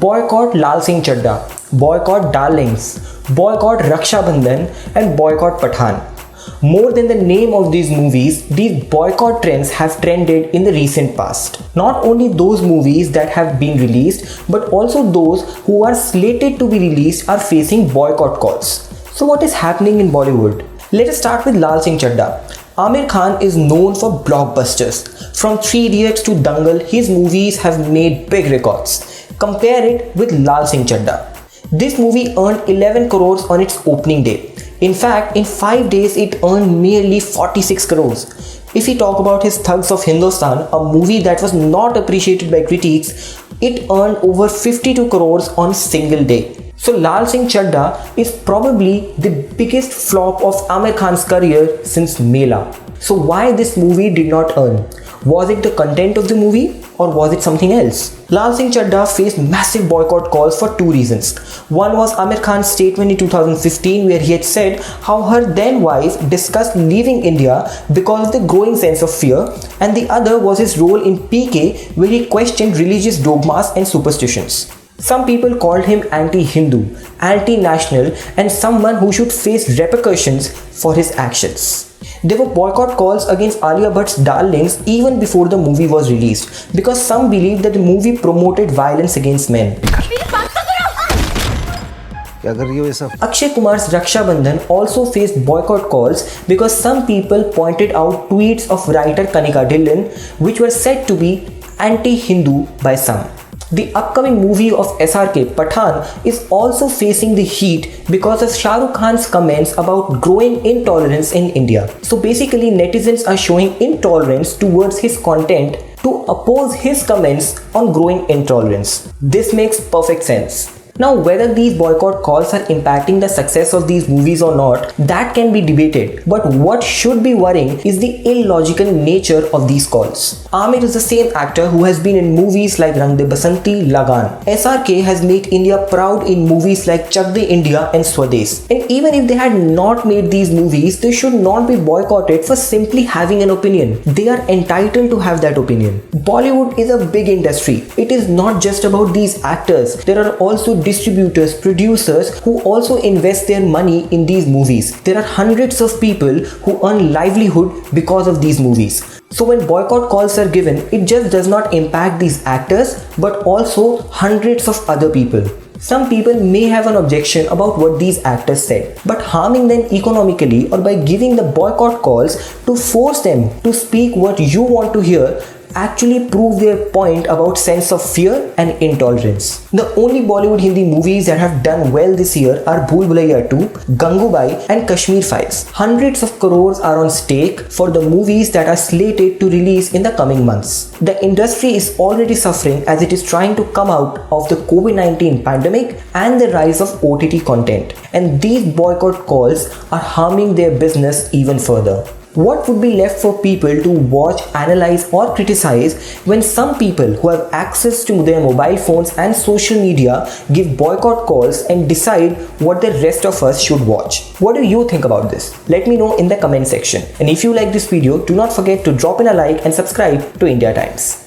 Boycott Lal Singh Chaddha, boycott Darlings, boycott Raksha Bandhan, and boycott Pathan. More than the name of these movies, these boycott trends have trended in the recent past. Not only those movies that have been released, but also those who are slated to be released are facing boycott calls. So what is happening in Bollywood? Let us start with Lal Singh Chaddha. Amir Khan is known for blockbusters. From 3 Idiots to Dangal, his movies have made big records. Compare it with Lal Singh Chaddha. This movie earned 11 crores on its opening day. In fact, in 5 days it earned nearly 46 crores. If we talk about his Thugs of Hindustan, a movie that was not appreciated by critics, it earned over 52 crores on a single day. So Lal Singh Chaddha is probably the biggest flop of Amir Khan's career since Mela. So why this movie did not earn? Was it the content of the movie or was it something else? Lal Singh Chaddha faced massive boycott calls for 2 reasons. One was Amir Khan's statement in 2015 where he had said how her then wife discussed leaving India because of the growing sense of fear, and the other was his role in PK where he questioned religious dogmas and superstitions. Some people called him anti-Hindu, anti-national, and someone who should face repercussions for his actions. There were boycott calls against Alia Bhatt's Darlings even before the movie was released because some believed that the movie promoted violence against men. Akshay Kumar's Raksha Bandhan also faced boycott calls because some people pointed out tweets of writer Kanika Dhillon which were said to be anti-Hindu by some. The upcoming movie of SRK, Pathan, is also facing the heat because of Shah Rukh Khan's comments about growing intolerance in India. So basically, netizens are showing intolerance towards his content to oppose his comments on growing intolerance. This makes perfect sense. Now, whether these boycott calls are impacting the success of these movies or not, that can be debated. But what should be worrying is the illogical nature of these calls. Amir is the same actor who has been in movies like Rang De Basanti, Lagan. SRK has made India proud in movies like Chak De India and Swades. And even if they had not made these movies, they should not be boycotted for simply having an opinion. They are entitled to have that opinion. Bollywood is a big industry. It is not just about these actors. There are also distributors, producers who also invest their money in these movies. There are hundreds of people who earn livelihood because of these movies. So when boycott calls are given, it just does not impact these actors but also hundreds of other people. Some people may have an objection about what these actors said, but harming them economically or by giving the boycott calls to force them to speak what you want to hear actually prove their point about sense of fear and intolerance. The only Bollywood Hindi movies that have done well this year are Bhool Bhulaiya 2, Gangubai and Kashmir Files. Hundreds of crores are on stake for the movies that are slated to release in the coming months. The industry is already suffering as it is trying to come out of the COVID-19 pandemic and the rise of OTT content. And these boycott calls are harming their business even further. What would be left for people to watch, analyze or criticize when some people who have access to their mobile phones and social media give boycott calls and decide what the rest of us should watch? What do you think about this? Let me know in the comment section. And if you like this video, do not forget to drop in a like and subscribe to Indiatimes.